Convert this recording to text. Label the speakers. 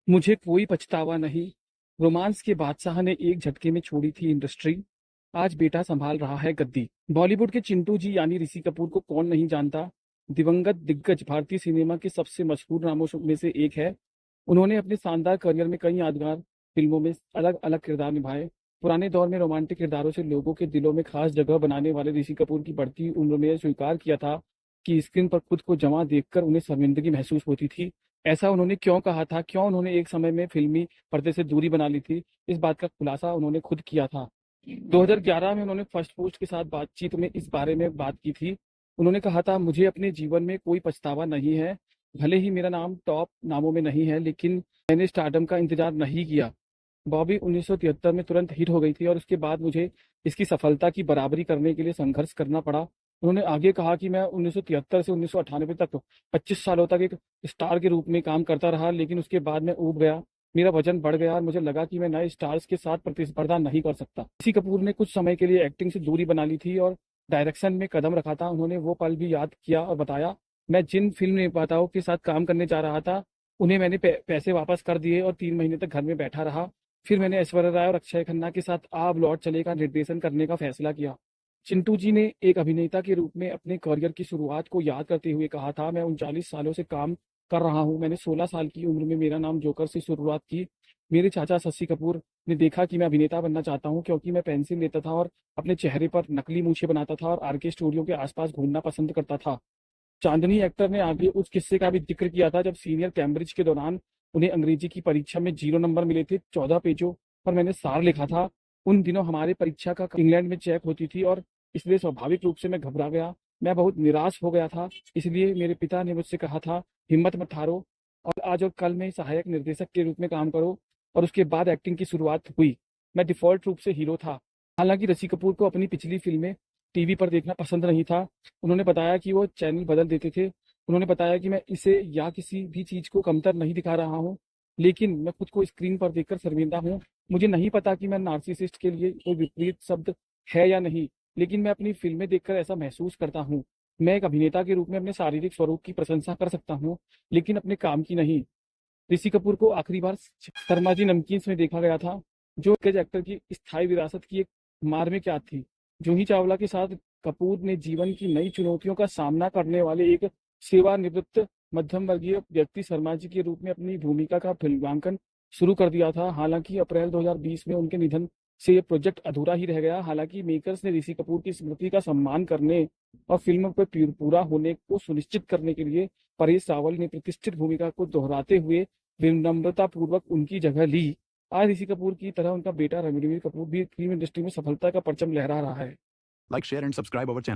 Speaker 1: मुझे कोई पछतावा नहीं। रोमांस के बादशाह ने एक झटके में छोड़ी थी इंडस्ट्री। आज बेटा संभाल रहा है गद्दी। बॉलीवुड के चिंटू जी यानी ऋषि कपूर को कौन नहीं जानता। दिवंगत दिग्गज भारतीय सिनेमा के सबसे मशहूर नामों में से एक है। उन्होंने अपने शानदार करियर में कई यादगार फिल्मों में अलग अलग किरदार निभाए। पुराने दौर में रोमांटिक किरदारों से लोगों के दिलों में खास जगह बनाने वाले ऋषि कपूर की बढ़ती उम्र में स्वीकार किया था कि स्क्रीन पर खुद को जमा देखकर उन्हें शर्मिंदगी महसूस होती थी। ऐसा उन्होंने क्यों कहा था, क्यों उन्होंने एक समय में फिल्मी पर्दे से दूरी बना ली थी, इस बात का खुलासा उन्होंने खुद किया था। 2011 में उन्होंने फर्स्ट पोस्ट के साथ बातचीत में इस बारे में बात की थी। उन्होंने कहा था, मुझे अपने जीवन में कोई पछतावा नहीं है। भले ही मेरा नाम टॉप नामों में नहीं है, लेकिन मैंने स्टारडम का इंतजार नहीं किया। बॉबी 1973 में तुरंत हिट हो गई थी और उसके बाद मुझे इसकी सफलता की बराबरी करने के लिए संघर्ष करना पड़ा। उन्होंने आगे कहा कि मैं 1973 से 1998 तक 25 सालों तक एक स्टार के रूप में काम करता रहा, लेकिन उसके बाद मैं ऊब गया। मेरा वजन बढ़ गया और मुझे लगा कि मैं नए स्टार्स के साथ प्रतिस्पर्धा नहीं कर सकता। ऋषि कपूर ने कुछ समय के लिए एक्टिंग से दूरी बना ली थी और डायरेक्शन में कदम रखा था। उन्होंने वो पल भी याद किया और बताया, मैं जिन फिल्म निर्माताओं के साथ काम करने जा रहा था उन्हें मैंने पैसे वापस कर दिए और 3 महीने तक घर में बैठा रहा। फिर मैंने ऐश्वर्या राय और अक्षय खन्ना के साथ अब लौट चले का निर्देशन करने का फैसला किया। चिंटू जी ने एक अभिनेता के रूप में अपने करियर की शुरुआत को याद करते हुए कहा था, मैं 39 सालों से काम कर रहा हूं। मैंने 16 साल की उम्र में मेरा नाम जोकर से शुरुआत की। मेरे चाचा शशि कपूर ने देखा कि मैं अभिनेता बनना चाहता हूं, क्योंकि मैं पेंसिल लेता था और अपने चेहरे पर नकली मूछें बनाता था और आरके स्टूडियो के आसपास घूमना पसंद करता था। चांदनी एक्टर ने आगे उस किस्से का भी जिक्र किया था जब सीनियर कैम्ब्रिज के दौरान उन्हें अंग्रेजी की परीक्षा में 0 नंबर मिले थे। 14 पेजों पर मैंने सार लिखा था। उन दिनों हमारे परीक्षा का इंग्लैंड में चेक होती थी और इसलिए स्वाभाविक रूप से मैं घबरा गया। मैं बहुत निराश हो गया था। इसलिए मेरे पिता ने मुझसे कहा था, हिम्मत मत हारो और आज और कल में सहायक निर्देशक के रूप में काम करो। और उसके बाद एक्टिंग की शुरुआत हुई। मैं डिफॉल्ट रूप से हीरो था। हालांकि ऋषि कपूर को अपनी पिछली फिल्में टीवी पर देखना पसंद नहीं था। उन्होंने बताया कि वो चैनल बदल देते थे। उन्होंने बताया कि मैं इसे या किसी भी चीज को कमतर नहीं दिखा रहा हूँ, लेकिन मैं खुद को स्क्रीन पर देखकर शर्मिंदा हूँ। मुझे नहीं पता कि मैं नार्सिसिस्ट के लिए कोई विपरीत शब्द है या नहीं, लेकिन मैं अपनी फिल्में देखकर ऐसा महसूस करता हूँ। मैं एक अभिनेता के रूप में अपने शारीरिक स्वरूप की प्रशंसा कर सकता हूँ, लेकिन अपने काम की नहीं। ऋषि कपूर को आखिरी बार शर्मा जी नमकीन्स में देखा गया था। जो दिग्गज एक्टर की स्थायी विरासत की एक मार में क्या थी। जूही चावला के साथ कपूर ने जीवन की नई चुनौतियों का सामना करने वाले एक सेवानिवृत्त मध्यम वर्गीय व्यक्ति शर्मा जी के रूप में अपनी भूमिका का फिल्मांकन शुरू कर दिया था। हालांकि अप्रैल 2020 में उनके निधन से ये प्रोजेक्ट अधूरा ही रह गया। हालांकि मेकर्स ने ऋषि कपूर की स्मृति का सम्मान करने और फिल्म पर पूरा होने को सुनिश्चित करने के लिए परेश रावल ने प्रतिष्ठित भूमिका को दोहराते हुए विनम्रतापूर्वक उनकी जगह ली। आज ऋषि कपूर की तरह उनका बेटा रणवीर कपूर भी फिल्म इंडस्ट्री में सफलता का परचम लहरा रहा है।
Speaker 2: Like, share, and subscribe our channel.